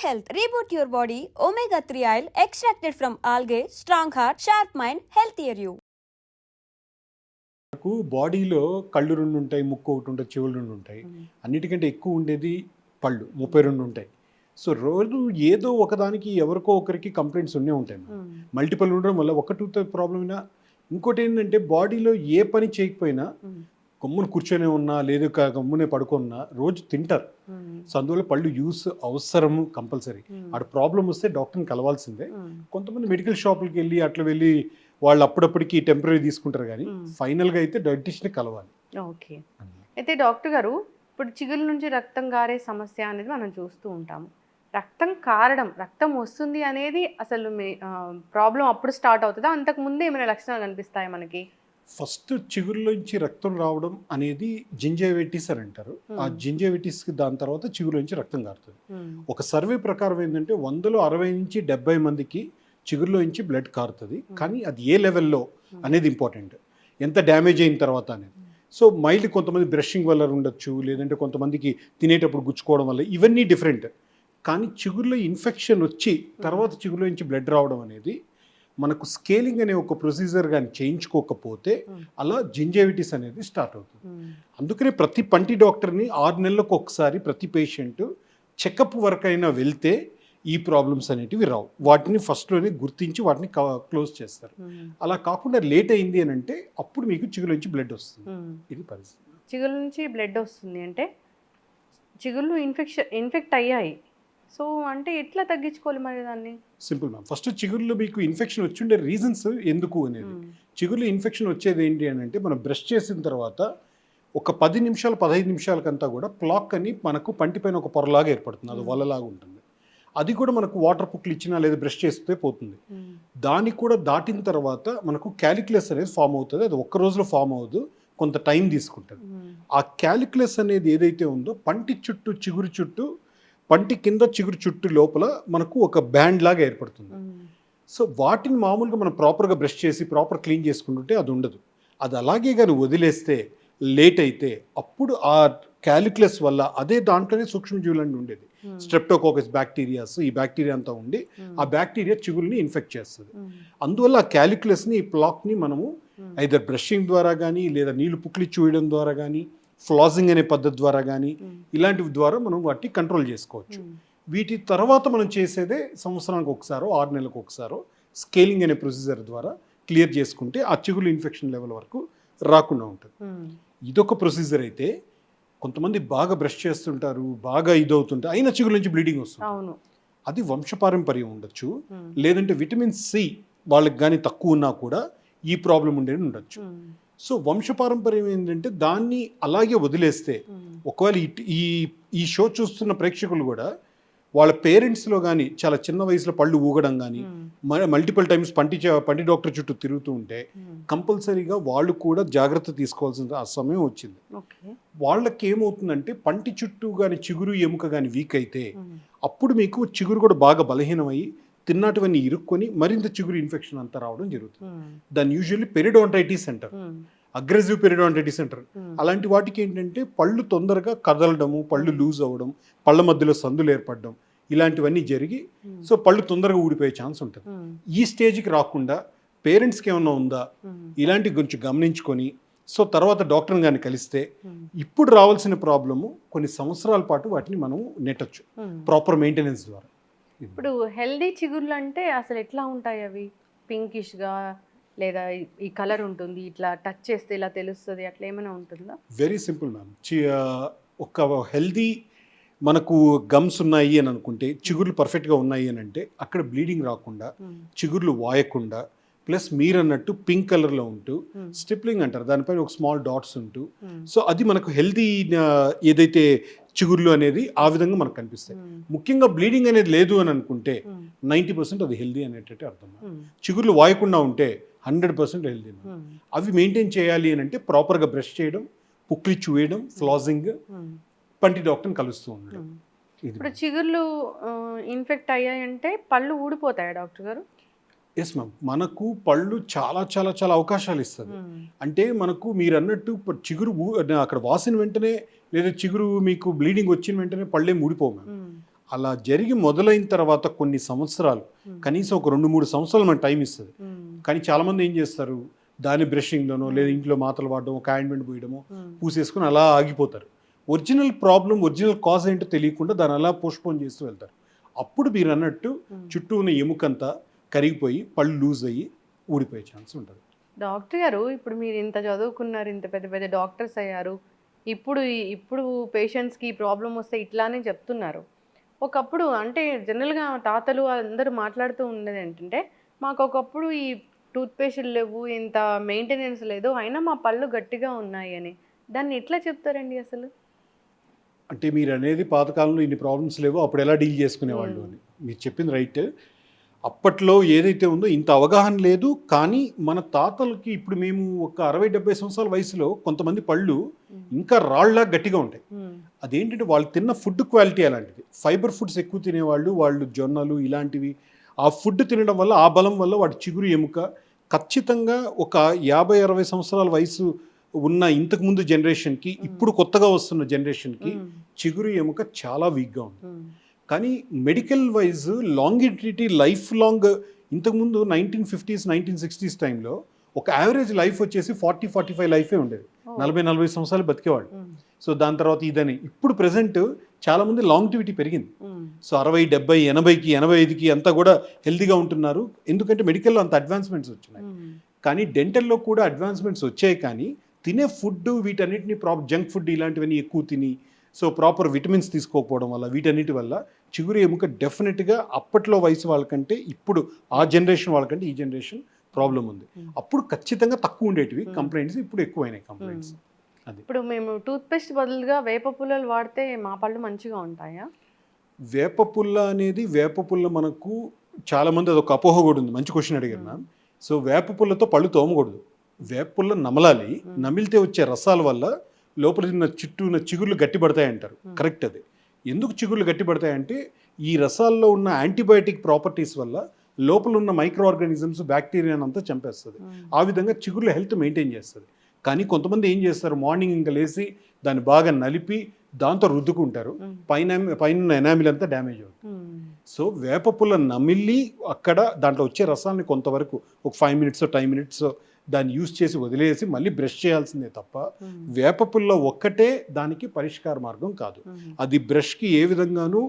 health. Reboot your body. Omega 3 oil extracted from algae. Strong heart, sharp mind, healthier you. మనకు బాడీలో కళ్ళు 2 ఉంటాయి, ముక్కు ఒకటి ఉంటుంది, చెవులు 2 ఉంటాయి. అన్నిటికంటే ఎక్కువ ఉండేది పళ్ళు 32 ఉంటాయి. సో రోజు ఏదో ఒకదానికి ఎవరికో ఒకరికి కంప్లైంట్స్ ఉంటాయి. మల్టిపుల్ ఉండడం వల్ల ఒక టూత్ ప్రాబ్లం అయినా, ఇంకోటి ఏంటంటే బాడీలో ఏ పని చేయకపోయినా గమ్మున కూర్చొని ఉన్నా లేదు గమ్మునే పడుకున్నా రోజు తింటారు. సో అందువల్ల పళ్ళు యూస్ అవసరము కంపల్సరీ. అటు ప్రాబ్లం వస్తే డాక్టర్ని కలవాల్సిందే. కొంతమంది మెడికల్ షాపులకి వెళ్ళి అట్లా వెళ్ళి వాళ్ళు అప్పుడప్పటికి టెంపరీ తీసుకుంటారు, కానీ ఫైనల్గా అయితే డైటిషియన్ని కలవాలి. ఓకే. అయితే డాక్టర్ గారు, ఇప్పుడు చిగురు నుంచి రక్తం కారే సమస్య అనేది మనం చూస్తూ ఉంటాము. రక్తం కారడం, రక్తం వస్తుంది అనేది అసలు ప్రాబ్లం అప్పుడు స్టార్ట్ అవుతుందా, అంతకుముందే ఏమైనా లక్షణాలు కనిపిస్తాయి మనకి? ఫస్ట్ చిగురులోంచి రక్తం రావడం అనేది జింజైవిటిస్ అని అంటారు. ఆ జింజైవిటిస్కి దాని తర్వాత చిగురులోంచి రక్తం కారుతుంది. ఒక సర్వే ప్రకారం ఏంటంటే 100లో 60 నుంచి 70 మందికి చిగురులోంచి బ్లడ్ కారుతుంది. కానీ అది ఏ లెవెల్లో అనేది ఇంపార్టెంట్, ఎంత డ్యామేజ్ అయిన తర్వాత అనేది. సో మైల్డ్ కొంతమంది బ్రషింగ్ వల్ల ఉండొచ్చు, లేదంటే కొంతమందికి తినేటప్పుడు గుచ్చుకోవడం వల్ల, ఇవన్నీ డిఫరెంట్. కానీ చిగురులో ఇన్ఫెక్షన్ వచ్చి తర్వాత చిగురులో నుంచి బ్లడ్ రావడం అనేది మనకు స్కేలింగ్ అనే ఒక ప్రొసీజర్ కానీ చేయించుకోకపోతే అలా జింజైవిటిస్ అనేది స్టార్ట్ అవుతుంది. అందుకనే ప్రతి పంటి డాక్టర్ని 6 నెలలకు ఒకసారి ప్రతి పేషెంట్ చెకప్ వరకు అయినా వెళ్తే ఈ ప్రాబ్లమ్స్ అనేటివి రావు. వాటిని ఫస్ట్లోనే గుర్తించి వాటిని క్లోజ్ చేస్తారు. అలా కాకుండా లేట్ అయింది అని అంటే అప్పుడు మీకు చిగురు నుంచి బ్లడ్ వస్తుంది. ఇది పరిస్థితి. చిగురు నుంచి బ్లడ్ వస్తుంది అంటే చిగుళ్ళు ఇన్ఫెక్ట్ అయ్యాయి. సో అంటే ఎట్లా తగ్గించుకోవాలి మరి దాన్ని? Simple ma'am. ఫస్ట్ చిగురులో మీకు ఇన్ఫెక్షన్ వచ్చిండే రీజన్స్ ఎందుకు అనేది. చిగురులో ఇన్ఫెక్షన్ వచ్చేది ఏంటి అని అంటే, మనం బ్రష్ చేసిన తర్వాత ఒక 10 నిమిషాలు 15 నిమిషాలకంతా కూడా ప్లాక్ అని మనకు పంటి పైన ఒక పొరలాగా ఏర్పడుతుంది, అది వల్లలాగా ఉంటుంది. అది కూడా మనకు వాటర్ పుక్లు ఇచ్చినా లేదా బ్రష్ చేస్తే పోతుంది. దానికి కూడా దాటిన తర్వాత మనకు క్యాలిక్యులస్ అనేది ఫామ్ అవుతుంది. అది ఒక్క రోజులో ఫామ్ అవ్వదు, కొంత టైం తీసుకుంటుంది. ఆ క్యాలిక్యులస్ అనేది ఏదైతే ఉందో పంటి చుట్టూ, చిగురు చుట్టూ, పంటి కింద చిగురు చుట్టూ లోపల మనకు ఒక బ్యాండ్ లాగా ఏర్పడుతుంది. సో వాటిని మామూలుగా మనం ప్రాపర్గా బ్రష్ చేసి ప్రాపర్ క్లీన్ చేసుకుంటుంటే అది ఉండదు. అది అలాగే కానీ వదిలేస్తే లేట్ అయితే అప్పుడు ఆ క్యాలిక్యులస్ వల్ల అదే దాంట్లోనే సూక్ష్మజీవులన్నీ ఉండేది, స్ట్రెప్టోకోకస్ బ్యాక్టీరియాస్, ఈ బ్యాక్టీరియా అంతా ఉండి ఆ బ్యాక్టీరియా చిగురుని ఇన్ఫెక్ట్ చేస్తుంది. అందువల్ల ఆ క్యాలిక్యులస్ని, ఈ ప్లాక్ని మనము ఐదర్ బ్రషింగ్ ద్వారా కానీ లేదా నీళ్లు పుక్లి చూయడం ద్వారా కానీ, ఫ్లాజింగ్ అనే పద్ధతి ద్వారా కానీ, ఇలాంటి ద్వారా మనం వాటిని కంట్రోల్ చేసుకోవచ్చు. వీటి తర్వాత మనం చేసేదే సంవత్సరానికి ఒకసారో 6 నెలలకు ఒకసారో స్కేలింగ్ అనే ప్రొసీజర్ ద్వారా క్లియర్ చేసుకుంటే ఆ చిగురు ఇన్ఫెక్షన్ లెవెల్ వరకు రాకుండా ఉంటుంది. ఇదొక ప్రొసీజర్ అయితే, కొంతమంది బాగా బ్రష్ చేస్తుంటారు, బాగా ఇదవుతుంటారు, అయినా చిగురు నుంచి బ్లీడింగ్ వస్తుంది. అది వంశపారంపర్యం ఉండొచ్చు, లేదంటే విటమిన్ సి వాళ్ళకి కానీ తక్కువ ఉన్నా కూడా ఈ ప్రాబ్లం ఉండేది ఉండొచ్చు. సో వంశపారంపర్యం ఏంటంటే దాన్ని అలాగే వదిలేస్తే, ఒకవేళ ఈ షో చూస్తున్న ప్రేక్షకులు కూడా వాళ్ళ పేరెంట్స్లో కానీ చాలా చిన్న వయసులో పళ్ళు ఊగడం కానీ, మల్టిపుల్ టైమ్స్ పంటి డాక్టర్ చుట్టూ తిరుగుతూ ఉంటే కంపల్సరీగా వాళ్ళు కూడా జాగ్రత్త తీసుకోవాల్సిన ఆ సమయం వచ్చింది. వాళ్ళకి ఏమవుతుందంటే పంటి చుట్టూ కానీ చిగురు ఎముక కానీ వీక్ అయితే అప్పుడు మీకు చిగురు కూడా బాగా బలహీనమయ్యి తిన్నటువన్నీ ఇరుక్కొని మరింత చిగురు ఇన్ఫెక్షన్ అంతా రావడం జరుగుతుంది. దాన్ని యూజువల్లీ పెరిడోంటైటిస్ అంటారు, అగ్రెసివ్ పెరిడోంటైటిస్ అంటారు. అలాంటి వాటికి ఏంటంటే పళ్ళు తొందరగా కదలడము, పళ్ళు లూజ్ అవ్వడం, పళ్ళ మధ్యలో సందులు ఏర్పడడం, ఇలాంటివన్నీ జరిగి సో పళ్ళు తొందరగా ఊడిపోయే ఛాన్స్ ఉంటుంది. ఈ స్టేజ్కి రాకుండా పేరెంట్స్కి ఏమన్నా ఉందా ఇలాంటి గురించి గమనించుకొని సో తర్వాత డాక్టర్ని కానీ కలిస్తే ఇప్పుడు రావాల్సిన ప్రాబ్లము కొన్ని సంవత్సరాల పాటు వాటిని మనం నెట్టచ్చు ప్రాపర్ మెయింటెనెన్స్ ద్వారా. ఇప్పుడు హెల్దీ చిగుర్లు అంటే అసలు ఎట్లా ఉంటాయి అవి? పింకిష్గా లేదా ఈ కలర్ ఉంటుంది, ఇట్లా టచ్ చేస్తే ఇలా తెలుస్తుంది, అట్లా ఏమైనా ఉంటుందా? Very simple ma'am. ఒక హెల్దీ మనకు గమ్స్ ఉన్నాయి అని అనుకుంటే, చిగుర్లు పర్ఫెక్ట్గా ఉన్నాయి అని అంటే అక్కడ బ్లీడింగ్ రాకుండా, చిగుర్లు వాయకుండా, ప్లస్ మీరు అన్నట్టు పింక్ కలర్లో ఉంటూ, స్టిప్లింగ్ అంటారు, దానిపైన ఒక స్మాల్ డాట్స్ ఉంటూ, సో అది మనకు హెల్దీ ఏదైతే చిగుర్లు అనేది ఆ విధంగా మనకు కనిపిస్తాయి. ముఖ్యంగా బ్లీడింగ్ అనేది లేదు అని అనుకుంటే 90% అది హెల్దీ అనేటట్టు అర్థం. చిగుర్లు వాయకుండా ఉంటే 100% హెల్దీ. అవి మెయింటైన్ చేయాలి అని అంటే ప్రాపర్గా బ్రష్ చేయడం, పుక్లి చూయడం, ఫ్లాజింగ్, పంటి డాక్టర్ని కలుస్తూ ఉండడం. ఇప్పుడు చిగుర్లు ఇన్ఫెక్ట్ అయ్యాయంటే పళ్ళు ఊడిపోతాయా డాక్టర్ గారు? Yes ma'am. మనకు పళ్ళు చాలా చాలా చాలా అవకాశాలు ఇస్తుంది. అంటే మనకు మీరు అన్నట్టు చిగురు అక్కడ వాసిన వెంటనే లేదా చిగురు మీకు బ్లీడింగ్ వచ్చిన వెంటనే పళ్ళేం ఊడిపోవు మ్యామ్. అలా జరిగి మొదలైన తర్వాత కొన్ని సంవత్సరాలు, కనీసం ఒక 2-3 సంవత్సరాలు మనకు టైం ఇస్తుంది. కానీ చాలామంది ఏం చేస్తారు, దాని బ్రషింగ్లోనో లేదా ఇంట్లో మాత్రలు వాడడం, ఒక ఆయింట్మెంట్ పూయడము, పూసేసుకుని అలా ఆగిపోతారు. ఒరిజినల్ ప్రాబ్లం, ఒరిజినల్ కాజ్ ఏంటో తెలియకుండా దాన్ని అలా పోస్ట్పోన్ చేస్తూ వెళ్తారు. అప్పుడు మీరు అన్నట్టు చుట్టూ ఉన్న ఎముకంతా కరిగిపోయి పళ్ళు లూజ్ అయ్యి ఊడిపోయే ఛాన్స్ ఉంటుంది. డాక్టర్ గారు, ఇప్పుడు మీరు ఇంత చదువుకున్నారు, ఇంత పెద్ద పెద్ద డాక్టర్స్ అయ్యారు, ఇప్పుడు పేషెంట్స్కి ఈ ప్రాబ్లం వస్తే ఇట్లానే చెప్తున్నారు. ఒకప్పుడు అంటే జనరల్గా తాతలు అందరూ మాట్లాడుతూ ఉండేది ఏంటంటే, మాకు ఒకప్పుడు ఈ టూత్ పేస్టులు లేవు, ఇంత మెయింటెనెన్స్ లేదు, అయినా మా పళ్ళు గట్టిగా ఉన్నాయి అని. దాన్ని ఎట్లా చెప్తారండి అసలు? అంటే మీరు అనేది పాతకాలంలో ఇన్ని ప్రాబ్లమ్స్ లేవు, అప్పుడు ఎలా డీల్ చేసుకునేవాళ్ళు అని. మీరు చెప్పింది రైట్. అప్పట్లో ఏదైతే ఉందో ఇంత అవగాహన లేదు. కానీ మన తాతలకి ఇప్పుడు మేము ఒక 60-70 సంవత్సరాల వయసులో కొంతమంది పళ్ళు ఇంకా రాళ్ళ గట్టిగా ఉంటాయి. అదేంటంటే వాళ్ళు తిన్న ఫుడ్ క్వాలిటీ అలాంటిది. ఫైబర్ ఫుడ్స్ ఎక్కువ తినేవాళ్ళు, వాళ్ళు జొన్నలు ఇలాంటివి ఆ ఫుడ్ తినడం వల్ల, ఆ బలం వల్ల వాటి చిగురు ఎముక ఖచ్చితంగా ఒక 50-60 సంవత్సరాల వయసు ఉన్న ఇంతకుముందు జనరేషన్కి, ఇప్పుడు కొత్తగా వస్తున్న జనరేషన్కి చిగురు ఎముక చాలా వీక్గా ఉంది. కానీ మెడికల్ వైజ్ లాంగిడిటీ, లైఫ్ లాంగ్, ఇంతకుముందు 1950s 1960s టైంలో ఒక యావరేజ్ లైఫ్ వచ్చేసి 40-45 లైఫే ఉండేది. 40-40 సంవత్సరాలు బతికేవాళ్ళు. సో దాని తర్వాత ఇదని ఇప్పుడు ప్రెసెంట్ చాలామంది లాంగిటివిటీ పెరిగింది. సో 60, 70, 80కి 85కి అంతా కూడా హెల్తీగా ఉంటున్నారు. ఎందుకంటే మెడికల్లో అంత అడ్వాన్స్మెంట్స్ వచ్చినాయి. కానీ డెంటల్లో కూడా అడ్వాన్స్మెంట్స్ వచ్చాయి. కానీ తినే ఫుడ్ వీటన్నిటిని జంక్ ఫుడ్ ఇలాంటివన్నీ ఎక్కువ తిని, సో ప్రాపర్ విటమిన్స్ తీసుకోకపోవడం వల్ల, వీటన్నిటి వల్ల చిగురు ఎముక డెఫినెట్గా అప్పట్లో వయసు వాళ్ళకంటే ఇప్పుడు ఆ జనరేషన్ వాళ్ళకంటే ఈ జనరేషన్ ప్రాబ్లం ఉంది. అప్పుడు ఖచ్చితంగా తక్కువ ఉండేటివి కంప్లైంట్స్, ఇప్పుడు ఎక్కువైనాయి కంప్లైంట్స్. అది ఇప్పుడు మేము టూత్ పేస్ట్ బదులుగా వేప పుల్లలు వాడితే మా పళ్ళు మంచిగా ఉంటాయా? వేప పుల్ల అనేది, వేప పుల్ల మనకు చాలామంది అదొక అపోహ కూడా ఉంది. మంచి క్వశ్చన్ అడిగారు మ్యామ్. సో వేప పుల్లతో పళ్ళు తోమకూడదు. వేప పుల్ల నమలాలి. నమిలితే వచ్చే రసాల వల్ల లోపల ఉన్న చుట్టూ ఉన్న చిగుర్లు గట్టిపడతాయి అంటారు. కరెక్ట్. అది ఎందుకు చిగుర్లు గట్టిపడతాయంటే ఈ రసాల్లో ఉన్న యాంటీబయాటిక్ ప్రాపర్టీస్ వల్ల లోపల ఉన్న మైక్రో ఆర్గానిజమ్స్, బ్యాక్టీరియాని అంతా చంపేస్తుంది. ఆ విధంగా చిగుర్ల హెల్త్ మెయింటైన్ చేస్తుంది. కానీ కొంతమంది ఏం చేస్తారు, మార్నింగ్ ఇంకా లేచి దాన్ని బాగా నలిపి దాంతో రుద్దుకుంటారు. పైన ఎనామిల్ అంతా డ్యామేజ్ అవుతుంది. సో వేప పుల్ల నమిలి అక్కడ దాంట్లో వచ్చే రసాన్ని కొంతవరకు ఒక 5 minutes 10 minutes దాన్ని యూజ్ చేసి వదిలేసి మళ్ళీ బ్రష్ చేయాల్సిందే తప్ప వేప పుల్ల ఒక్కటే దానికి పరిష్కార మార్గం కాదు. అది బ్రష్కి ఏ విధంగానూ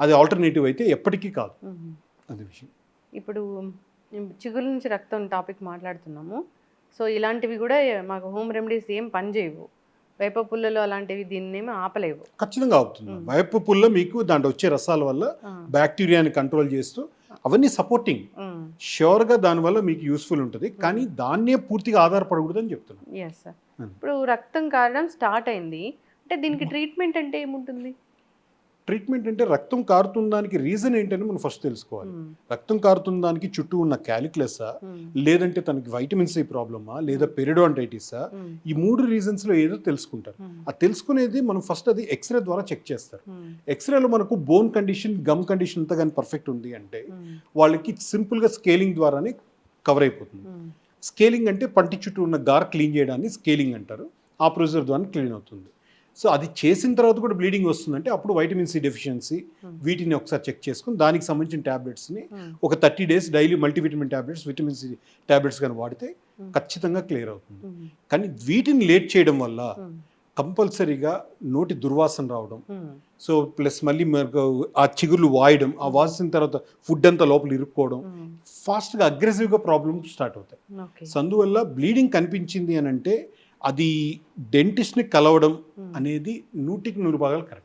అది ఆల్టర్నేటివ్ అయితే ఎప్పటికీ కాదు. అది విషయం. ఇప్పుడు చిగురు నుంచి రక్తం టాపిక్ మాట్లాడుతున్నాము. సో ఇలాంటివి కూడా మాకు హోమ్ రెమెడీస్ ఏం పని చేయవు. వేప పుల్లలు అలాంటివి దీన్ని ఏమి ఆపలేవు. ఖచ్చితంగా అవుతుంది. వేప పుల్ల మీకు దాంట్లో వచ్చే రసాల వల్ల బ్యాక్టీరియాని కంట్రోల్ చేస్తూ అవన్నీ సపోర్టింగ్, ష్యూర్గా దానివల్ల మీకు యూస్ఫుల్ ఉంటుంది. కానీ దాన్నే పూర్తిగా ఆధారపడకూడదని చెప్తున్నాను. Yes sir. ఇప్పుడు రక్తం కారడం స్టార్ట్ అయింది అంటే దీనికి ట్రీట్మెంట్ అంటే ఏముంటుంది? ట్రీట్మెంట్ అంటే రక్తం కారుతున్న దానికి రీజన్ ఏంటని మనం ఫస్ట్ తెలుసుకోవాలి. రక్తం కారుతున్న దానికి చుట్టూ ఉన్న క్యాలిక్యులసా, లేదంటే తనకి వైటమిన్ సి ప్రాబ్లమా, లేదా పెరిడోంటైటిసా, ఈ 3 రీజన్స్లో ఏదో తెలుసుకుంటారు. ఆ తెలుసుకునేది మనం ఫస్ట్ అది ఎక్స్రే ద్వారా చెక్ చేస్తారు. ఎక్స్రేలో మనకు బోన్ కండిషన్, గమ్ కండిషన్ అంతా కానీ పర్ఫెక్ట్ ఉంది అంటే వాళ్ళకి సింపుల్గా స్కేలింగ్ ద్వారానే కవర్ అయిపోతుంది. స్కేలింగ్ అంటే పంటి చుట్టూ ఉన్న గార్ క్లీన్ చేయడాన్ని స్కేలింగ్ అంటారు. ఆ ప్రొసీజర్ ద్వారా క్లీన్ అవుతుంది. సో అది చేసిన తర్వాత కూడా బ్లీడింగ్ వస్తుందంటే అప్పుడు వైటమిన్ సి డెఫిషియన్సీ, వీటిని ఒకసారి చెక్ చేసుకుని దానికి సంబంధించిన ట్యాబ్లెట్స్ని ఒక 30 days daily multivitamin tablets, vitamin C tablets కానీ వాడితే ఖచ్చితంగా క్లియర్ అవుతుంది. కానీ వీటిని లేట్ చేయడం వల్ల కంపల్సరీగా నోటి దుర్వాసన రావడం, సో ప్లస్ మళ్ళీ ఆ చిగుర్లు వాయడం, ఆ వాసిన తర్వాత ఫుడ్ అంతా లోపల ఇరుక్కోవడం, ఫాస్ట్గా అగ్రెసివ్గా ప్రాబ్లమ్స్ స్టార్ట్ అవుతాయి. సో అందువల్ల బ్లీడింగ్ కనిపించింది అని అంటే అది డెంటిస్ట్ని కలవడం అనేది 100% కరెక్ట్.